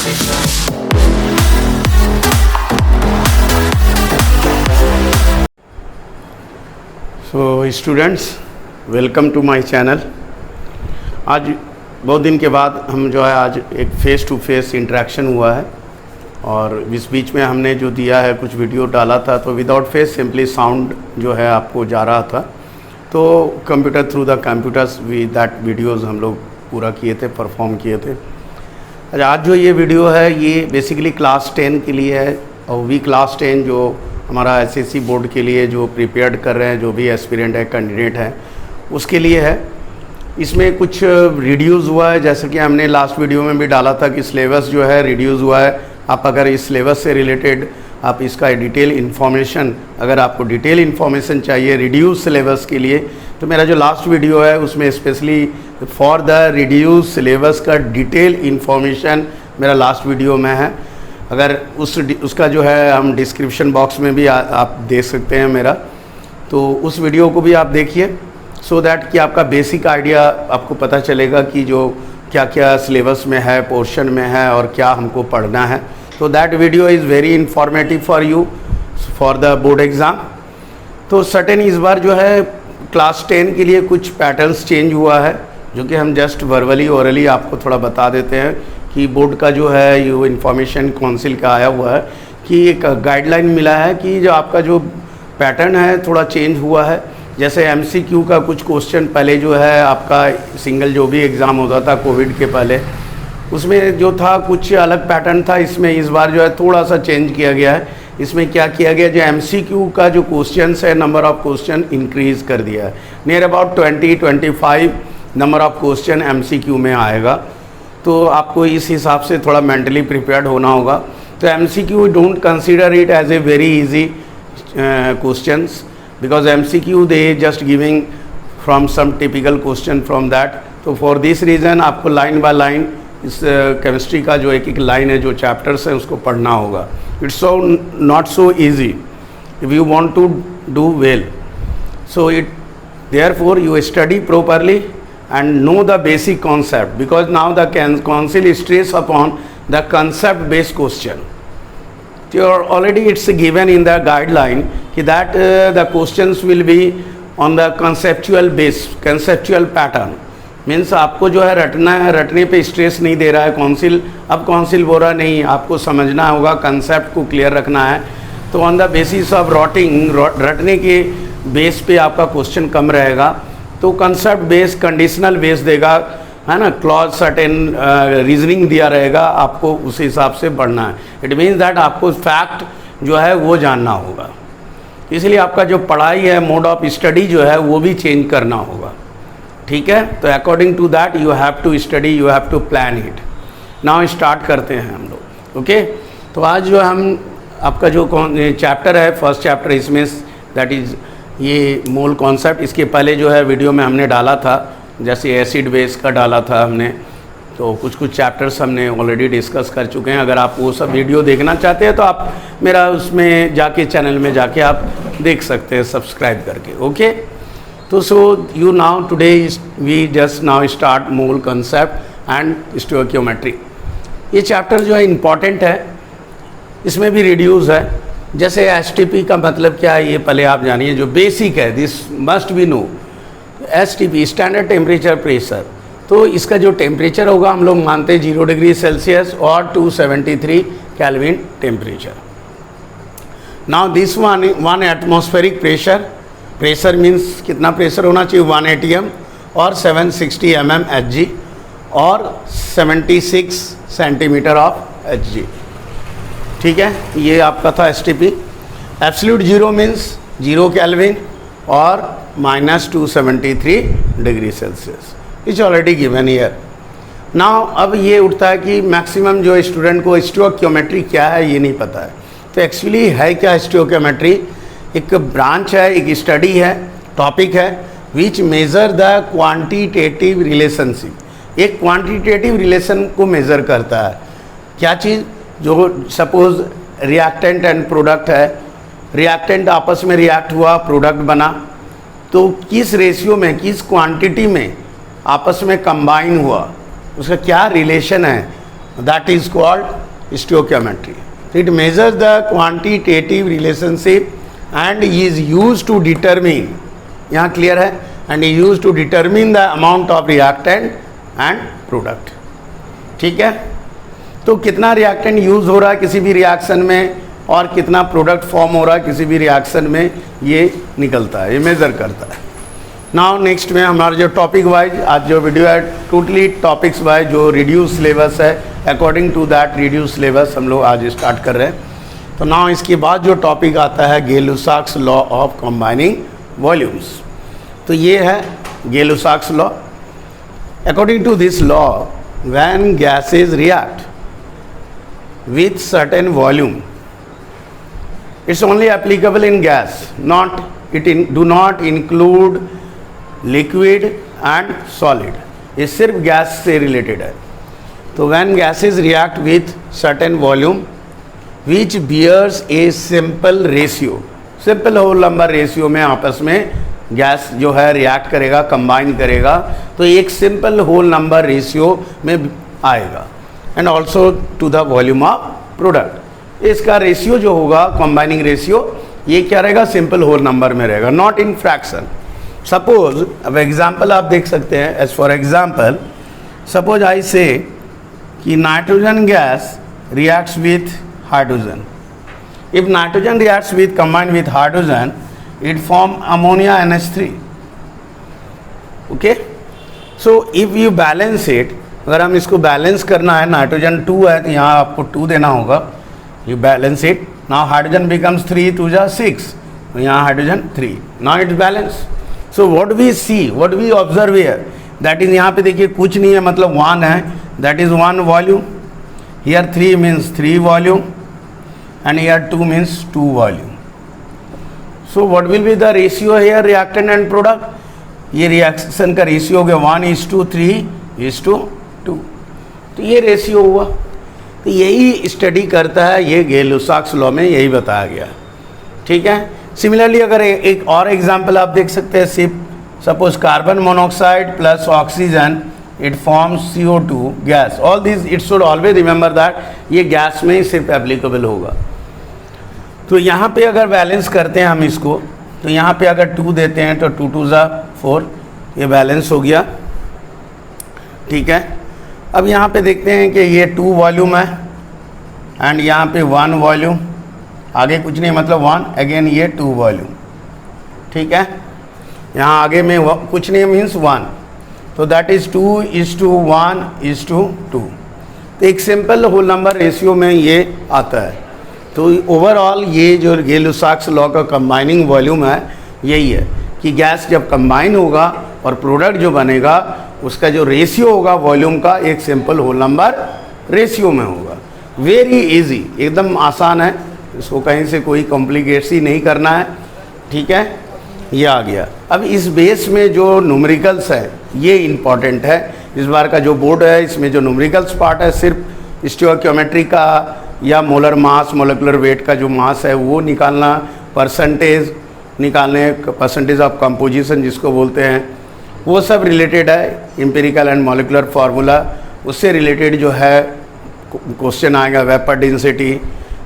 So students, welcome to my channel. आज बहुत दिन के बाद हम जो है आज एक फ़ेस टू फेस इंटरेक्शन हुआ है और इस बीच में हमने जो दिया है कुछ वीडियो डाला था, तो विदाउट फेस सिंपली साउंड जो है आपको जा रहा था, तो computer through the computers we that videos हम लोग पूरा किए थे, परफॉर्म किए थे। आज जो ये वीडियो है ये बेसिकली क्लास 10 के लिए है और वी क्लास 10 जो हमारा एसएससी बोर्ड के लिए जो प्रिपेयर्ड कर रहे हैं, जो भी एस्पिरेंट है, कैंडिडेट है, उसके लिए है। इसमें कुछ रिड्यूस हुआ है, जैसे कि हमने लास्ट वीडियो में भी डाला था कि सिलेबस जो है रिड्यूस हुआ है। आप अगर इस सिलेबस से रिलेटेड आप इसका डिटेल इन्फॉर्मेशन, अगर आपको डिटेल इन्फॉर्मेशन चाहिए रिड्यूस सिलेबस के लिए, तो मेरा जो लास्ट वीडियो है उसमें specially for the reduce syllabus का डिटेल इन्फॉर्मेशन मेरा लास्ट वीडियो में है। अगर उसका जो है हम डिस्क्रिप्शन बॉक्स में भी आप देख सकते हैं मेरा, तो उस वीडियो को भी आप देखिए सो दैट कि आपका बेसिक आइडिया आपको पता चलेगा कि जो क्या क्या सिलेबस में है, पोर्शन में है और क्या हमको पढ़ना है। तो that video is very informative for you for the board exam. तो सर्टेन इस बार जो है क्लास 10 के लिए कुछ पैटर्न्स चेंज हुआ है, जो कि हम जस्ट वर्बली ओरली आपको थोड़ा बता देते हैं कि बोर्ड का जो है ये इंफॉर्मेशन काउंसिल का आया हुआ है कि एक गाइडलाइन मिला है कि जो आपका जो पैटर्न है थोड़ा चेंज हुआ है। जैसे एमसीक्यू का कुछ क्वेश्चन पहले जो है आपका सिंगल जो भी एग्ज़ाम होता था कोविड के पहले, उसमें जो था कुछ अलग पैटर्न था। इसमें इस बार जो है थोड़ा सा चेंज किया गया है। इसमें क्या किया गया, जो एमसीक्यू का जो क्वेश्चंस है, नंबर ऑफ़ क्वेश्चन इंक्रीज़ कर दिया है। Near about 20-25 number of question MCQ में आएगा, तो आपको इस हिसाब से थोड़ा मेंटली प्रिपेयर्ड होना होगा। तो MCQ don't consider it as a very easy questions, because MCQ they just giving from some typical question from that. तो फॉर दिस रीज़न आपको लाइन बाय लाइन इस केमिस्ट्री का जो एक एक लाइन है, जो चैप्टर्स हैं, उसको पढ़ना होगा। It's so not so easy if you want to do well. So it therefore you study properly and know the basic concept, because now the council stress upon the concept based question. So already it's given in the guideline that the questions will be on the conceptual base, conceptual pattern. Means आपको जो है रटना है, रटने पे stress नहीं दे रहा है काउंसिल। अब काउंसिल बोल रहा नहीं, आपको समझना होगा, कंसेप्ट को क्लियर रखना है। तो ऑन द बेसिस ऑफ रटने के बेस पे आपका क्वेश्चन कम रहेगा। तो कंसेप्ट बेस, कंडीशनल बेस देगा, है ना, क्लॉज सर्टेन रीजनिंग दिया रहेगा, आपको उस हिसाब से पढ़ना है। इट मीन्स दैट आपको फैक्ट जो है वो जानना होगा। इसलिए आपका जो पढ़ाई है, मोड ऑफ स्टडी जो है वो भी चेंज करना होगा। ठीक है, तो according to that you have to study, you have to plan it. Now start करते हैं हम लोग। ओके, तो आज जो हम आपका जो चैप्टर है, फर्स्ट चैप्टर इसमें दैट इज़ ये मोल कॉन्सेप्ट। इसके पहले जो है वीडियो में हमने डाला था, जैसे एसिड बेस का डाला था हमने, तो कुछ चैप्टर्स हमने ऑलरेडी डिस्कस कर चुके हैं। अगर आप वो सब वीडियो देखना चाहते हैं तो आप मेरा उसमें जाके चैनल में जाके आप देख सकते हैं सब्सक्राइब करके। ओके, तो so you now today we just now start mole concept and stoichiometry. ये चैप्टर जो है इम्पॉर्टेंट है, इसमें भी रिड्यूस है। जैसे एसटीपी का मतलब क्या है ये पहले आप जानिए, जो बेसिक है, this must be know. STP standard temperature pressure, तो इसका जो टेम्परेचर होगा हम लोग मानते हैं 0 डिग्री सेल्सियस और 273 kelvin temperature. Now this one atmospheric pressure means कितना प्रेशर होना चाहिए, 1 atm और 760 mm Hg और 76 सेंटीमीटर ऑफ Hg। ठीक है, ये आपका था STP. Absolute zero means 0 kelvin और -273 degree Celsius. It's already given here. Now अब ये उठता है कि मैक्सिमम जो स्टूडेंट को स्टोइकियोमेट्री क्या है ये नहीं पता है। तो एक्चुअली है क्या स्टोइकियोमेट्री? एक ब्रांच है, एक स्टडी है, टॉपिक है विच मेज़र द क्वांटिटेटिव रिलेशनशिप। एक क्वांटिटेटिव रिलेशन को मेज़र करता है। क्या चीज़? जो सपोज रिएक्टेंट एंड प्रोडक्ट है, रिएक्टेंट आपस में रिएक्ट हुआ, प्रोडक्ट बना, तो किस रेशियो में, किस क्वांटिटी में आपस में कंबाइन हुआ, उसका क्या रिलेशन है, that is called stoichiometry. It measures the quantitative relationship and is used to determine, यहाँ clear है, and is used to determine the amount of reactant and product. ठीक है, तो कितना रिएक्टेंट यूज़ हो रहा है किसी भी रिएक्शन में और कितना प्रोडक्ट फॉर्म हो रहा है किसी भी रिएक्शन में, ये निकलता है, ये मेज़र करता है. नाउ नेक्स्ट में हमारा जो टॉपिक वाइज आज जो वीडियो है टोटली टॉपिक्स वाइज जो रिड्यूस सिलेबस है, according to that reduce syllabus हम लोग आज स्टार्ट कर रहे हैं. तो नाउ इसके बाद जो टॉपिक आता है Gay Lussac's law of combining volumes. तो ये है Gay Lussac's law. According to this law when gases react with certain volume, it's only applicable in gas, do not include liquid and solid. ये सिर्फ गैस से रिलेटेड है. तो when gases react with certain volume which bears a simple ratio, simple whole number ratio में आपस में gas जो है रिएक्ट करेगा, कंबाइन करेगा, तो एक सिंपल होल नंबर रेशियो में आएगा. And also to the volume of product. इसका रेशियो जो होगा कंबाइनिंग रेशियो, ये क्या रहेगा, सिंपल होल नंबर में रहेगा, नॉट इन फ्रैक्शन. सपोज अब एग्जांपल आप देख सकते हैं. As for example suppose I say कि nitrogen gas reacts with hydrogen. If nitrogen reacts with combined with hydrogen it form ammonia NH3. Okay, so if you balance it, अगर हम इसको balance करना है, नाइट्रोजन 2 है तो यहाँ आपको 2 देना होगा. You balance it, now hydrogen becomes 3 2 जा 6, तो यहाँ hydrogen 3, now it's balance. So what we see, what we observe here, that is यहाँ पे देखिए कुछ नहीं है, मतलब 1 है, that is 1 volume. Here 3 means 3 volume and here 2 means 2 volume. So what will be the ratio here, reactant and product. ये reaction का रेशियो हो गया 1:3:2. तो ये रेशियो हुआ. तो यही स्टडी करता है, ये गै-लुसाक्स लॉ में यही बताया गया. ठीक है. सिमिलरली अगर एक और एग्जांपल आप देख सकते हैं, suppose carbon monoxide plus oxygen it forms CO2 gas. All this it should always remember that ये गैस में ही सिर्फ एप्लीकेबल होगा. तो यहाँ पे अगर बैलेंस करते हैं हम इसको, तो यहाँ पे अगर 2 देते हैं तो 2 2 जा 4, ये बैलेंस हो गया. ठीक है. अब यहाँ पे देखते हैं कि ये 2 वॉल्यूम है एंड यहाँ पे 1 वॉल्यूम, आगे कुछ नहीं, मतलब 1, अगेन ये 2 वॉल्यूम. ठीक है. यहाँ आगे में कुछ नहीं मीन्स 1, तो दैट इज़ 2:1:2. तो एक सिंपल होल नंबर रेशियो में ये आता है. तो ओवरऑल ये जो गै-लुसाक्स लॉ का कंबाइनिंग वॉल्यूम है यही है कि गैस जब कंबाइन होगा और प्रोडक्ट जो बनेगा उसका जो रेशियो होगा वॉल्यूम का एक सिंपल होल नंबर रेशियो में होगा. वेरी इजी, एकदम आसान है, इसको कहीं से कोई कॉम्प्लिकेसी नहीं करना है. ठीक है, ये आ गया. अब इस बेस में जो न्यूमेरिकल्स है ये इम्पॉर्टेंट है. इस बार का जो बोर्ड है इसमें जो न्यूमेरिकल्स पार्ट है सिर्फ स्टोइकियोमेट्री का या मोलर मास, मोलिकुलर वेट का जो मास है वो निकालना, परसेंटेज निकालने, परसेंटेज ऑफ कंपोजिशन जिसको बोलते हैं, वो सब रिलेटेड है. एम्पिरिकल एंड मॉलिकुलर फार्मूला, उससे रिलेटेड जो है क्वेश्चन आएगा, वेपर डेंसिटी.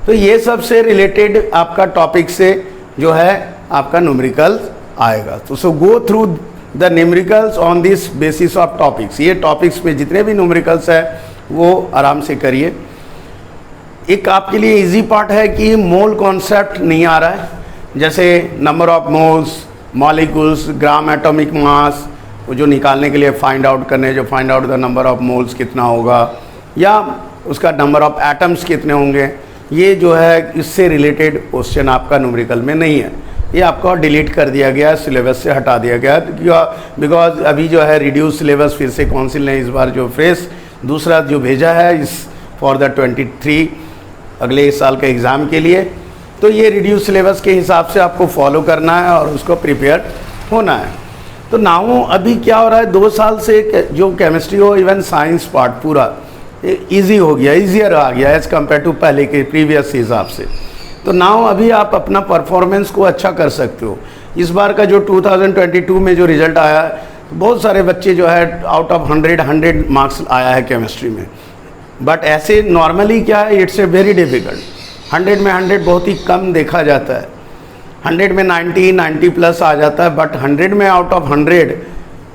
तो ये सब से रिलेटेड आपका टॉपिक से जो है आपका न्यूमेरिकल आएगा. तो so go through the numericals on this basis of topics. ये टॉपिक्स में जितने भी न्यूमेरिकल्स है वो आराम से करिए. एक आपके लिए इजी पार्ट है कि मोल कॉन्सेप्ट नहीं आ रहा है, जैसे number of moles, molecules, gram atomic mass, वो जो निकालने के लिए फाइंड आउट करने, जो find out the number of moles कितना होगा या उसका नंबर ऑफ एटम्स कितने होंगे, ये जो है इससे रिलेटेड क्वेश्चन आपका न्यूमेरिकल में नहीं है. ये आपका डिलीट कर दिया गया, सिलेबस से हटा दिया गया, बिकॉज अभी जो है रिड्यूस सिलेबस फिर से काउंसिल ने इस बार जो फ्रेश दूसरा जो भेजा है इस फॉर द 23 अगले साल के एग्ज़ाम के लिए. तो ये रिड्यूस सिलेबस के हिसाब से आपको फॉलो करना है और उसको प्रिपेयर होना है. तो नाउ अभी क्या हो रहा है, 2 साल से जो केमिस्ट्री हो, इवन साइंस पार्ट पूरा इजी हो गया, ईजियर आ गया एज़ कम्पेयर टू पहले के प्रीवियस हिसाब से. तो नाउ अभी आप अपना परफॉर्मेंस को अच्छा कर सकते हो. इस बार का जो 2022 में जो रिज़ल्ट आया, बहुत सारे बच्चे जो है आउट ऑफ 100 मार्क्स आया है केमिस्ट्री में. बट ऐसे नॉर्मली क्या है, इट्स ए वेरी डिफ़िकल्ट। 100 में 100 बहुत ही कम देखा जाता है, 100 में 90 प्लस आ जाता है, बट 100 में आउट ऑफ 100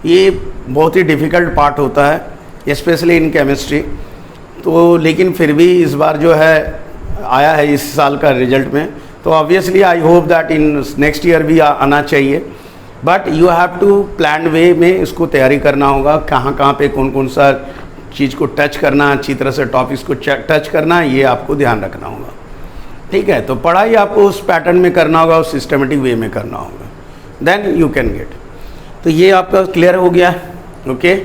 ये बहुत ही डिफ़िकल्ट पार्ट होता है, स्पेशली इन केमिस्ट्री। तो लेकिन फिर भी इस बार जो है आया है इस साल का रिजल्ट में, तो obviously I hope that in next year भी आना चाहिए। But you have to plan way में इसको तैयारी करना होगा, कहाँ कहाँ पे कौन कौन सा चीज़ को टच करना, अच्छी तरह से टॉपिक्स को टच करना, ये आपको ध्यान रखना होगा, ठीक है। तो पढ़ाई आपको उस पैटर्न में करना होगा, उस सिस्टमेटिक वे में करना होगा, देन यू कैन गेट। तो ये आपका क्लियर हो गया, ओके।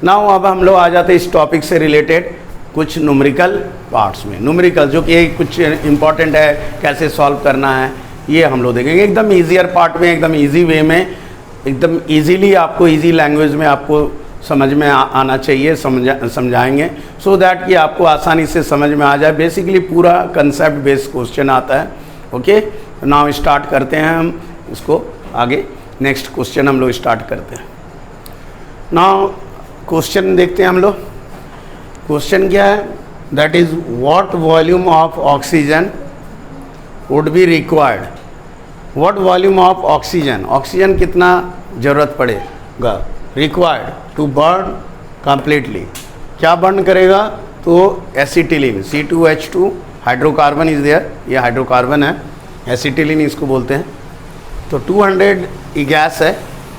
नाउ अब हम लोग आ जाते हैं इस टॉपिक से रिलेटेड कुछ न्यूमेरिकल पार्ट्स में। न्यूमेरिकल जो कि कुछ इंपॉर्टेंट है, कैसे सॉल्व करना है, ये हम लोग देखेंगे एकदम ईजियर पार्ट में, एकदम ईजी वे में, एकदम ईजीली आपको ईजी लैंग्वेज में आपको समझ में आना चाहिए, समझाएंगे सो दैट कि आपको आसानी से समझ में आ जाए। बेसिकली पूरा कंसेप्ट बेस्ड क्वेश्चन आता है, ओके। तो नाउ स्टार्ट करते हैं हम इसको आगे, नेक्स्ट क्वेश्चन हम लोग स्टार्ट करते हैं। नाउ क्वेश्चन देखते हैं हम लोग। क्वेश्चन क्या है, that is what volume of oxygen would be required. What volume of oxygen, oxygen कितना ज़रूरत पड़ेगा, रिक्वायर्ड टू बर्न कंप्लीटली। क्या बर्न करेगा, तो acetylene, C2H2 hydrocarbon is there, ये हाइड्रोकार्बन है, एसिटिलीन इसको बोलते हैं। तो 200 ये गैस है,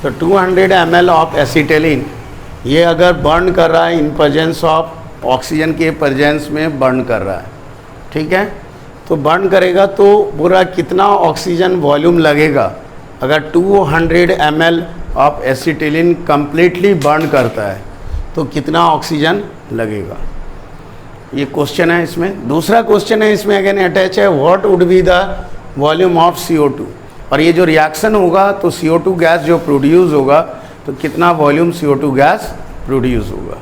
तो 200 ml ऑफ एसिटिलीन ये अगर बर्न कर रहा है इन प्रेजेंस ऑफ ऑक्सीजन के प्रेजेंस में बर्न कर रहा है, ठीक है। तो बर्न करेगा तो पूरा कितना ऑक्सीजन वॉल्यूम लगेगा अगर 200 ml of acetylene completely burn करता है, तो कितना ऑक्सीजन लगेगा, ये क्वेश्चन है इसमें। दूसरा क्वेश्चन है इसमें अगेन अटैच है, what would be the volume of CO2। और ये जो रिएक्शन होगा तो CO2 गैस जो प्रोड्यूस होगा, तो कितना वॉल्यूम CO2 गैस प्रोड्यूस होगा।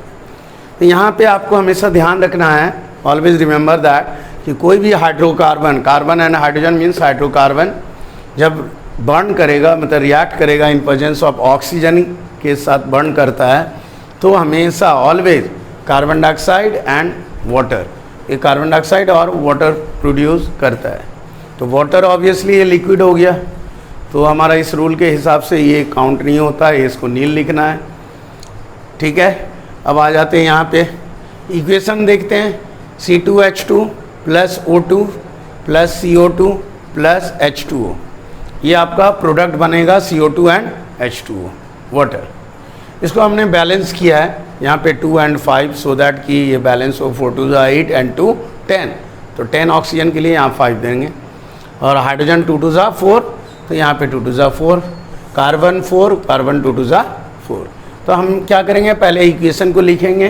तो यहाँ पे आपको हमेशा ध्यान रखना है, ऑलवेज रिमेंबर दैट, कि कोई भी hydrocarbon, carbon and hydrogen means hydrocarbon, जब बर्न करेगा मतलब रिएक्ट करेगा इन प्रेजेंस ऑफ ऑक्सीजन के साथ बर्न करता है, तो हमेशा always carbon dioxide and water, ये कार्बन डाइऑक्साइड और वाटर प्रोड्यूस करता है। तो वाटर ऑब्वियसली ये लिक्विड हो गया, तो हमारा इस रूल के हिसाब से ये काउंट नहीं होता है, इसको नील लिखना है, ठीक है। अब आ जाते हैं यहाँ पे इक्वेशन देखते हैं, C2H2 plus O2 plus CO2 plus H2O, ये आपका प्रोडक्ट बनेगा CO2 एंड H2O वाटर। इसको हमने बैलेंस किया है यहाँ पे 2 and 5 सो दैट कि ये बैलेंस हो 4 to 8 and 2 10, तो 10 ऑक्सीजन के लिए यहाँ 5 देंगे, और हाइड्रोजन 2 to 4, तो यहाँ पे 2 to 4, कार्बन 4, कार्बन 2 to 4। तो हम क्या करेंगे, पहले इक्वेशन को लिखेंगे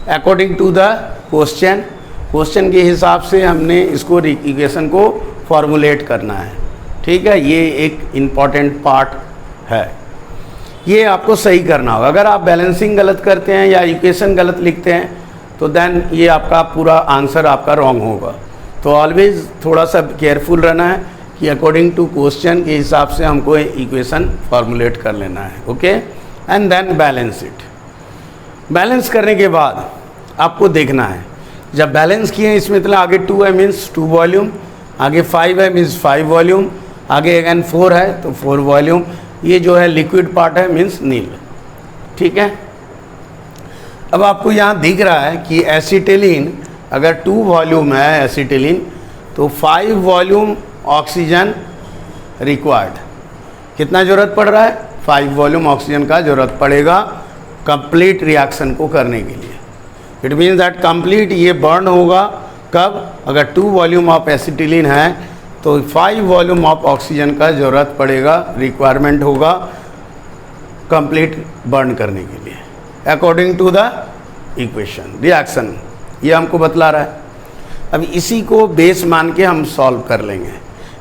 according to the question, question के हिसाब से हमने इसको इक्वेशन को फॉर्मुलेट करना है, ठीक है। ये एक इम्पॉर्टेंट पार्ट है, ये आपको सही करना होगा। अगर आप बैलेंसिंग गलत करते हैं या इक्वेशन गलत लिखते हैं, तो देन ये आपका पूरा आंसर आपका रॉन्ग होगा। तो ऑलवेज थोड़ा सा केयरफुल रहना है कि अकॉर्डिंग टू क्वेश्चन के हिसाब से हमको इक्वेशन फॉर्मुलेट कर लेना है, okay. And then balance it. Balance करने के बाद आपको देखना है, जब बैलेंस किए इसमें मतलब आगे 2 है मीन्स 2 वॉल्यूम, आगे 5 है मीन्स 5 वॉल्यूम, आगे अगेन 4 है तो 4 वॉल्यूम, ये जो है लिक्विड पार्ट है मीन्स नील, ठीक है। अब आपको यहाँ दिख रहा है कि एसिटिलीन अगर 2 वॉल्यूम है एसिटिलीन, तो 5 वॉल्यूम ऑक्सीजन रिक्वायर्ड, कितना ज़रूरत पड़ रहा है, 5 वॉल्यूम ऑक्सीजन का ज़रूरत पड़ेगा कंप्लीट रिएक्शन को करने के लिए। इट मीन्स दैट कंप्लीट ये बर्न होगा कब, अगर 2 वॉल्यूम ऑफ एसिटिलीन है तो 5 वॉल्यूम ऑफ ऑक्सीजन का ज़रूरत पड़ेगा, रिक्वायरमेंट होगा कंप्लीट बर्न करने के लिए according to the equation reaction, ये हमको बतला रहा है। अब इसी को बेस मान के हम सॉल्व कर लेंगे।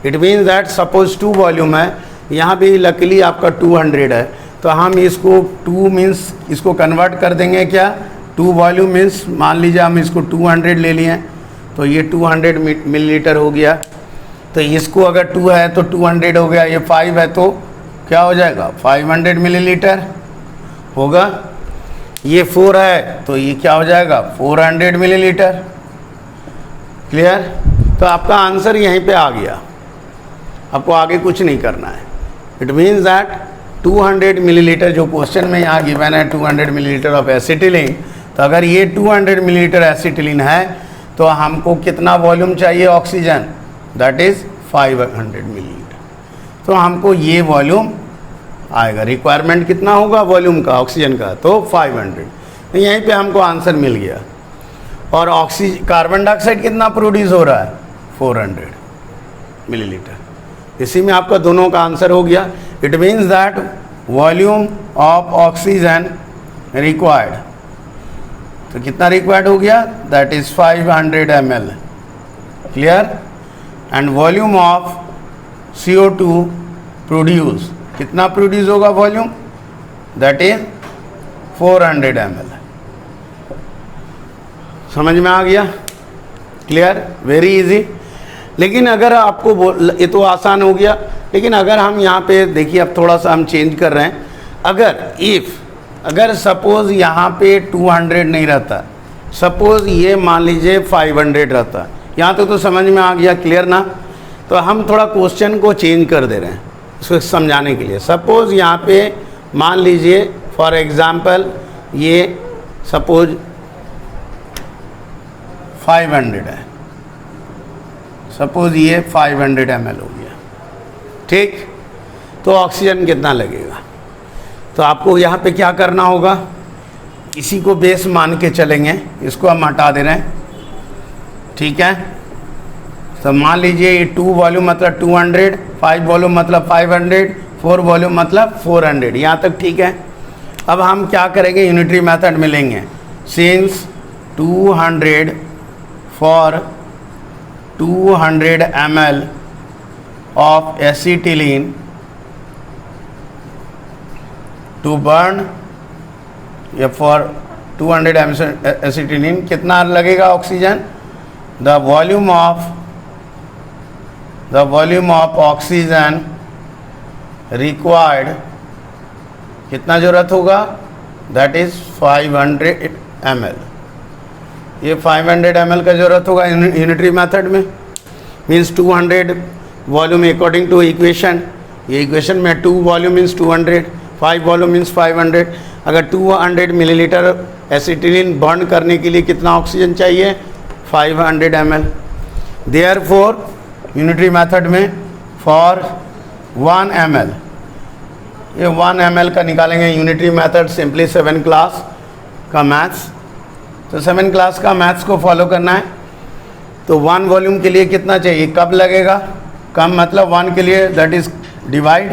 It means that suppose 2 volume है, यहाँ भी लकीली आपका 200 है, तो हम इसको 2 मीन्स इसको कन्वर्ट कर देंगे क्या, 2 वॉल्यूम मीन्स मान लीजिए हम इसको 200 ले लिए, तो ये 200 मिलीलीटर हो गया। तो इसको अगर 2 है तो 200 हो गया, ये 5 है तो क्या हो जाएगा 500 मिलीलीटर होगा। ये 4 है तो ये क्या हो जाएगा 400 मिलीलीटर। क्लियर? तो आपका आंसर यहीं पे आ गया, आपको आगे कुछ नहीं करना है। इट मीन्स दैट 200 मिलीलीटर जो क्वेश्चन में यहाँ गिवन है 200 मिलीलीटर ऑफ एसिटिलीन, तो अगर ये 200 मिलीलीटर एसिटिलीन है तो हमको कितना वॉल्यूम चाहिए ऑक्सीजन, दैट इज़ 500 मिलीलीटर। तो हमको ये वॉल्यूम आएगा, रिक्वायरमेंट कितना होगा वॉल्यूम का ऑक्सीजन का, तो 500। तो यहीं पे हमको आंसर मिल गया। और ऑक्सीजन कार्बन डाइऑक्साइड कितना प्रोड्यूस हो रहा है 400 मिलीलीटर। इसी में आपका दोनों का आंसर हो गया। It means that volume of oxygen required, तो कितना रिक्वायर्ड हो गया, that is 500 ml। Clear? And volume of CO2 produce, कितना प्रोड्यूस होगा वॉल्यूम, दैट इज 400 ml। समझ में आ गया? क्लियर? Very easy. लेकिन अगर आपको ये तो आसान हो गया, लेकिन अगर हम यहाँ पे देखिए, अब थोड़ा सा हम चेंज कर रहे हैं। अगर सपोज यहाँ पे 200 नहीं रहता, सपोज ये मान लीजिए 500 रहता, यहाँ तक तो समझ में आ गया। क्लियर ना? तो हम थोड़ा क्वेश्चन को चेंज कर दे रहे हैं इसको समझाने के लिए। सपोज यहाँ पे मान लीजिए फॉर एग्जांपल ये सपोज 500 है, सपोज ये 500 ml हो गया। ठीक? तो ऑक्सीजन कितना लगेगा, तो आपको यहाँ पे क्या करना होगा, इसी को बेस मान के चलेंगे, इसको हम हटा दे रहे हैं। ठीक है? तो मान लीजिए ये 2 वॉल्यूम मतलब 200, 5 वॉल्यूम मतलब 500, 4 वॉल्यूम मतलब 400। यहाँ तक ठीक है। अब हम क्या करेंगे, यूनिटरी मेथड में लेंगे। Since 200 for 200 ml of acetylene to burn, या फॉर 200 acetylene कितना लगेगा oxygen, the volume of oxygen required कितना ज़रूरत होगा, दैट इज़ 500 ml। ये 500 ml का ज़रूरत होगा यूनिटरी मेथड में। Means 200 volume according to equation, ये इक्वेशन में 2 वॉल्यूम मीन्स 200, 5 वॉल्यूम मीन्स 500। अगर 200 मिलीलीटर एसिटिलीन बर्न करने के लिए कितना ऑक्सीजन चाहिए, 500 ml। देयरफॉर यूनिटरी मेथड में फॉर 1 ml, ये 1 ml का निकालेंगे यूनिटरी मेथड, सिंपली 7 क्लास का मैथ्स। तो 7 क्लास का मैथ्स को फॉलो करना है। तो 1 वॉल्यूम के लिए कितना चाहिए, कब लगेगा, कम मतलब 1 के लिए, दैट इज डिवाइड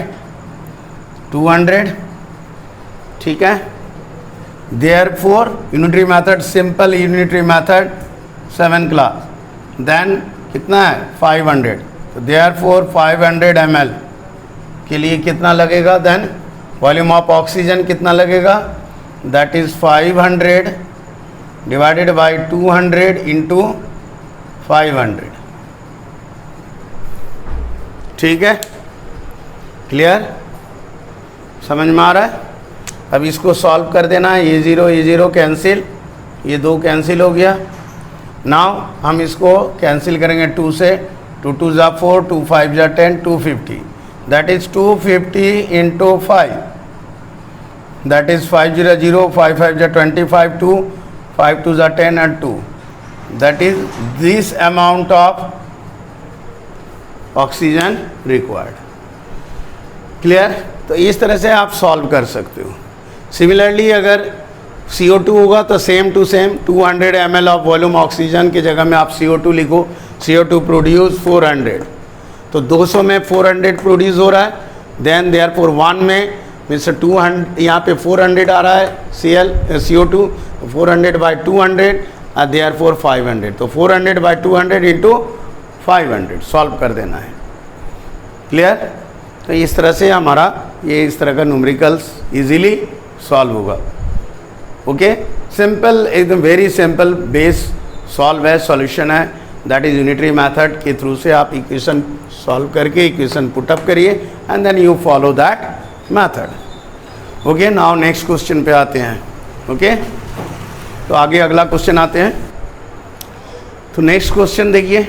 200। ठीक है? Therefore unitary method, simple unitary method 7 class, then कितना है 500। तो देयरफॉर 500 ml के लिए कितना लगेगा, देन वॉल्यूम ऑफ ऑक्सीजन कितना लगेगा, that is 500 divided by 200 into 500। ठीक है? क्लियर? समझ में आ रहा है? अब इसको सॉल्व कर देना है। ये ज़ीरो कैंसिल, ये 2 कैंसिल हो गया। नाउ हम इसको कैंसिल करेंगे 2 से, 2 2 ज़ा 4, 2 5 ज़ा 10, 250, that is 250 into 5, that is 5 0 0, 5 5 ज़ा 25, 2 5 2 ज़ा 10 and 2, that is this amount of oxygen required। Clear? तो इस तरह से आप सॉल्व कर सकते हो। सिमिलरली अगर CO2 होगा तो same to same 200 ml of volume oxygen की जगह में आप CO2 लिखो, CO2 प्रोड्यूस 400, तो 200 में 400 प्रोड्यूस हो रहा है, देन देयरफॉर 1 में मीन्स 200, यहाँ पे 400 आ रहा है CO2, 400 बाई 200 देयरफॉर 500, तो 400 बाई 200 इंटू 500 सॉल्व कर देना है। क्लियर? तो इस तरह से हमारा ये इस तरह का न्यूमेरिकल्स इजीली सॉल्व होगा। ओके? सिंपल, एकदम वेरी सिंपल बेस सॉल्व है, सॉल्यूशन है, दैट इज यूनिटरी मेथड के थ्रू से आप इक्वेशन सॉल्व करके इक्वेशन पुटअप करिए and then you follow that method. Okay? Now next question पे आते हैं। ओके, तो आगे अगला क्वेश्चन आते हैं। तो नेक्स्ट क्वेश्चन देखिए,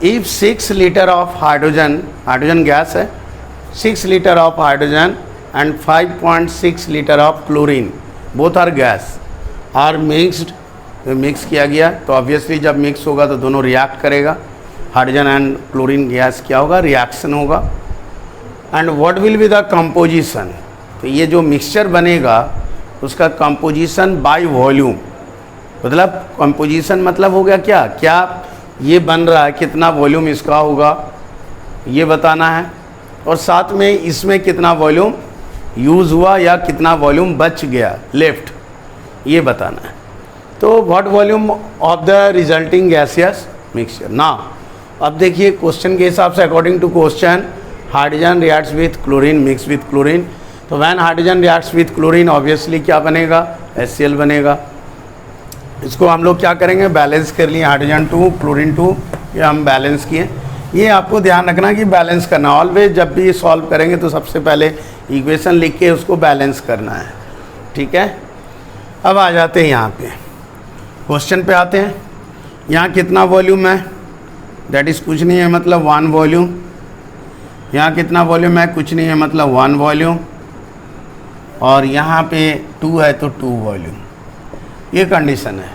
if 6 litre of hydrogen gas है, 6 litre of hydrogen and 5.6 litre of chlorine, both are gas are mixed, mixed किया गया, तो ऑब्वियसली जब मिक्स होगा तो दोनों रिएक्ट करेगा, हाइड्रोजन एंड क्लोरीन गैस क्या होगा, रिएक्शन होगा। And what will be the composition, तो ये जो मिक्सचर बनेगा उसका कंपोजिशन बाय वॉल्यूम, मतलब कंपोजिशन मतलब हो गया क्या क्या ये बन रहा है, कितना वॉल्यूम इसका होगा ये बताना है, और साथ में इसमें कितना वॉल्यूम यूज़ हुआ या कितना वॉल्यूम बच गया लेफ्ट, ये बताना है। तो what volume of the resulting gaseous mixture. ना अब देखिए क्वेश्चन के हिसाब से, according to question, hydrogen reacts with chlorine mix with chlorine, तो when hydrogen reacts with chlorine obviously क्या बनेगा, HCl बनेगा। इसको हम लोग क्या करेंगे, बैलेंस कर लिए, हाइड्रोजन 2 क्लोरीन 2, ये हम बैलेंस किए। ये आपको ध्यान रखना कि बैलेंस करना, ऑलवेज जब भी सॉल्व करेंगे तो सबसे पहले इक्वेशन लिख के उसको बैलेंस करना है, ठीक है। अब आ जाते हैं यहाँ पे क्वेश्चन पे आते हैं। यहाँ कितना वॉल्यूम है, दैट इज़ कुछ नहीं है मतलब 1 वॉल्यूम। यहाँ कितना वॉल्यूम है, कुछ नहीं है मतलब 1 वॉल्यूम। और यहाँ पे 2 है तो 2 वॉल्यूम, ये कंडीशन है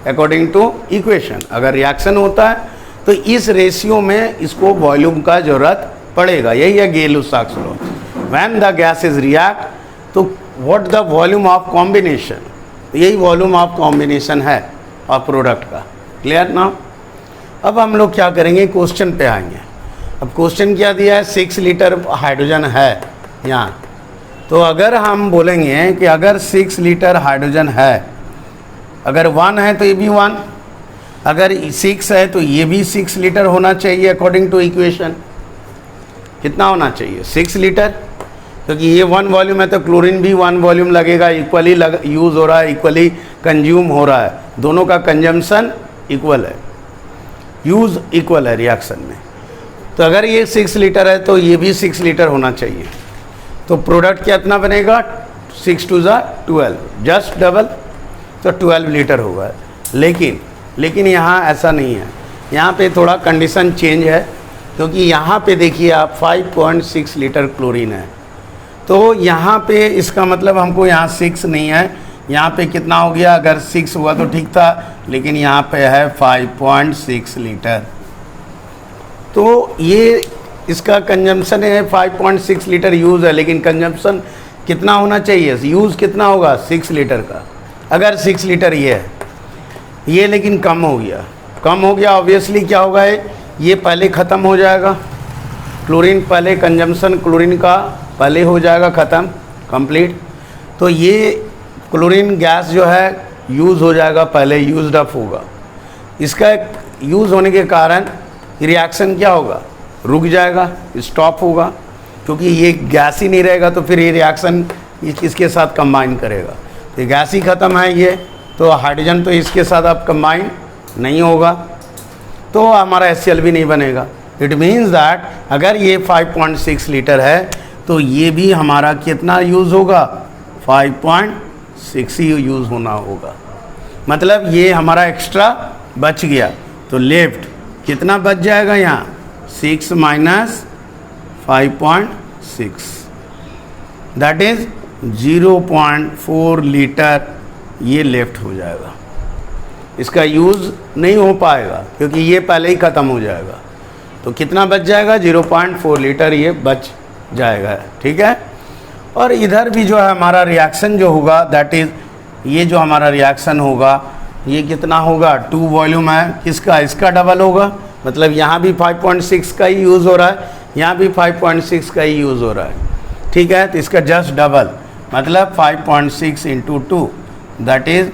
अकॉर्डिंग टू इक्वेशन। अगर रिएक्शन होता है तो इस रेशियो में इसको वॉल्यूम का जरूरत पड़ेगा, यही है Gay Lussac's law. When the gas is react तो what the volume of combination, यही वॉल्यूम ऑफ कॉम्बिनेशन है और प्रोडक्ट का। क्लियर ना। अब हम लोग क्या करेंगे, क्वेश्चन पे आएंगे। अब क्वेश्चन क्या दिया है, 6 लीटर हाइड्रोजन है यहाँ, तो अगर हम बोलेंगे कि अगर 6 लीटर हाइड्रोजन है, अगर 1 है तो ये भी 1, अगर 6 है तो ये भी 6 लीटर होना चाहिए अकॉर्डिंग टू इक्वेशन। कितना होना चाहिए, 6 लीटर, क्योंकि ये 1 वॉल्यूम है तो क्लोरीन भी 1 वॉल्यूम लगेगा, इक्वली यूज़ हो रहा है, इक्वली कंज्यूम हो रहा है, दोनों का कंजम्पशन इक्वल है, यूज़ इक्वल है रिएक्शन में। तो अगर ये 6 लीटर है तो ये भी 6 लीटर होना चाहिए। तो प्रोडक्ट कितना बनेगा, 6 2 12, जस्ट डबल, तो 12 लीटर होगा। लेकिन यहाँ ऐसा नहीं है, यहाँ पे थोड़ा कंडीशन चेंज है, क्योंकि यहाँ पे देखिए आप 5.6 लीटर क्लोरीन है, तो यहाँ पे इसका मतलब हमको यहाँ 6 नहीं है, यहाँ पे कितना हो गया, अगर 6 हुआ तो ठीक था, लेकिन यहाँ पे है 5.6 लीटर। तो ये इसका कंजम्पशन है 5.6 लीटर यूज़ है, लेकिन कंजम्पशन कितना होना चाहिए, यूज़ कितना होगा 6 लीटर का। अगर 6 लीटर ये है, ये लेकिन कम हो गया, ऑब्वियसली क्या होगा, ये पहले ख़त्म हो जाएगा, क्लोरीन पहले, कंजम्पशन क्लोरीन का पहले हो जाएगा ख़त्म कंप्लीट, तो ये क्लोरीन गैस जो है यूज़ हो जाएगा पहले, यूज्ड अप होगा। इसका यूज़ होने के कारण रिएक्शन क्या होगा, रुक जाएगा, स्टॉप होगा, क्योंकि ये गैस ही नहीं रहेगा तो फिर ये रिएक्शन इसके साथ कंबाइन करेगा, तो ये गैस ही ख़त्म है ये, तो हाइड्रोजन तो इसके साथ अब कंबाइन नहीं होगा, तो हमारा HCl भी नहीं बनेगा। इट मीन्स दैट अगर ये 5.6 लीटर है तो ये भी हमारा कितना यूज़ होगा, 5.6 ही यूज़ होना होगा, मतलब ये हमारा एक्स्ट्रा बच गया। तो लेफ्ट कितना बच जाएगा यहाँ, 6 माइनस 5.6, दैट इज़ 0.4 लीटर, ये लेफ्ट हो जाएगा, इसका यूज़ नहीं हो पाएगा क्योंकि ये पहले ही ख़त्म हो जाएगा। तो कितना बच जाएगा, 0.4 लीटर ये बच जाएगा, ठीक है। और इधर भी जो है हमारा रिएक्शन जो होगा, दैट इज़ ये जो हमारा रिएक्शन होगा ये कितना होगा, 2 वॉल्यूम है, किसका, इसका डबल होगा, मतलब यहाँ भी 5.6 का ही यूज़ हो रहा है, यहाँ भी 5.6 का ही यूज़ हो रहा है, ठीक है। तो इसका जस्ट डबल, मतलब 5.6 इंटू 2, दैट इज़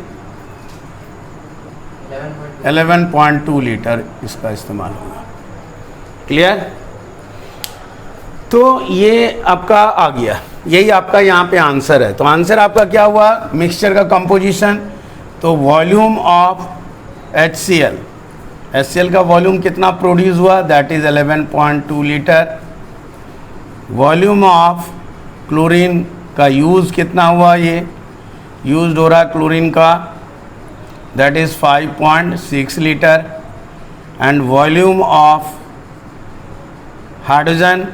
11.2 लीटर इसका इस्तेमाल होगा। क्लियर। तो ये आपका आ गया, यही आपका यहाँ पे आंसर है। तो आंसर आपका क्या हुआ, मिक्सचर का कंपोजिशन, तो वॉल्यूम ऑफ HCl का वॉल्यूम कितना प्रोड्यूस हुआ, that is 11.2 litre. Volume of chlorine का यूज़ कितना हुआ, ये यूज्ड हो रहा है क्लोरीन का, that is 5.6 litre, and volume of hydrogen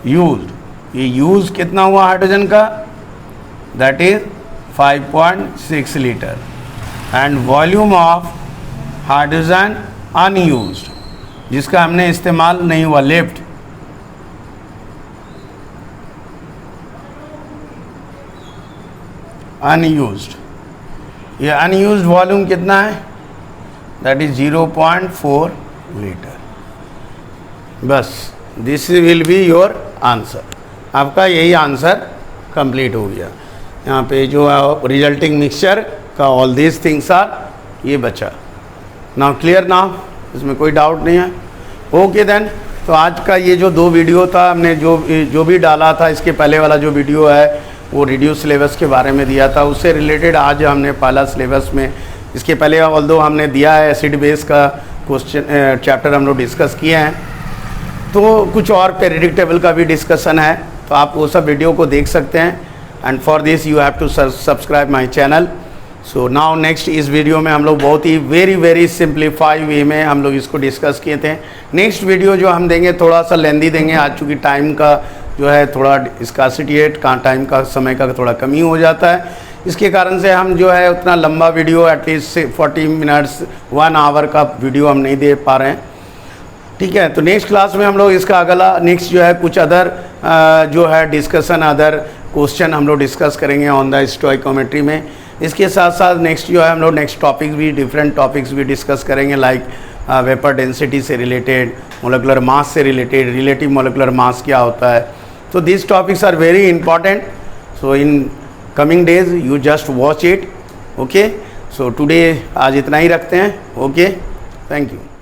used, ये यूज कितना हुआ हाइड्रोजन का, that is 5.6 litre, and volume of hydrogen unused, जिसका हमने इस्तेमाल नहीं हुआ, लेफ्ट, अनयूज्ड, ये अनयूज्ड वॉल्यूम कितना है, दैट इज 0.4 लीटर। बस this will be your answer, आपका यही आंसर कंप्लीट हो गया। यहाँ पे जो रिजल्टिंग मिक्सचर का ऑल दिस थिंग्स आर, ये बचा। नाउ क्लियर नाउ, इसमें कोई डाउट नहीं है। ओके देन, तो आज का ये जो 2 वीडियो था, हमने जो भी डाला था, इसके पहले वाला जो वीडियो है वो रिड्यूस सिलेबस के बारे में दिया था, उससे रिलेटेड आज हमने पहला सिलेबस में, इसके पहले ऑल्दो हमने दिया है एसिड बेस का क्वेश्चन चैप्टर हम लोग डिस्कस किए हैं, तो कुछ और पीरियडिक टेबल का भी डिस्कशन है, तो आप वो सब वीडियो को देख सकते हैं। And for this you have to subscribe my channel. So now next, इस वीडियो में हम लोग बहुत ही वेरी सिंप्लीफाई वे में हम लोग इसको डिस्कस किए थे। नेक्स्ट वीडियो जो हम देंगे थोड़ा सा लेंदी देंगे, आज चूँकि टाइम का जो है थोड़ा स्कार्सिटी है, टाइम का, समय का थोड़ा कमी हो जाता है, इसके कारण से हम जो है उतना लंबा वीडियो एटलीस्ट 40 मिनट्स 1 आवर का वीडियो हम नहीं दे पा रहे हैं। ठीक है, तो नेक्स्ट क्लास में हम लोग इसका अगला नेक्स्ट जो है कुछ अदर जो है डिस्कशन, अदर क्वेश्चन हम लोग डिस्कस करेंगे ऑन द स्टोइकोमेट्री में। इसके साथ साथ नेक्स्ट जो है हम लोग नेक्स्ट टॉपिक्स भी, डिफरेंट टॉपिक्स भी डिस्कस करेंगे, लाइक वेपर डेंसिटी से रिलेटेड, मोलिकुलर मास से रिलेटेड, रिलेटिव मोलिकुलर मास क्या होता है। तो this topics are very important, so in coming days you just watch it. Okay, so today आज इतना ही रखते हैं। ओके, थैंक यू।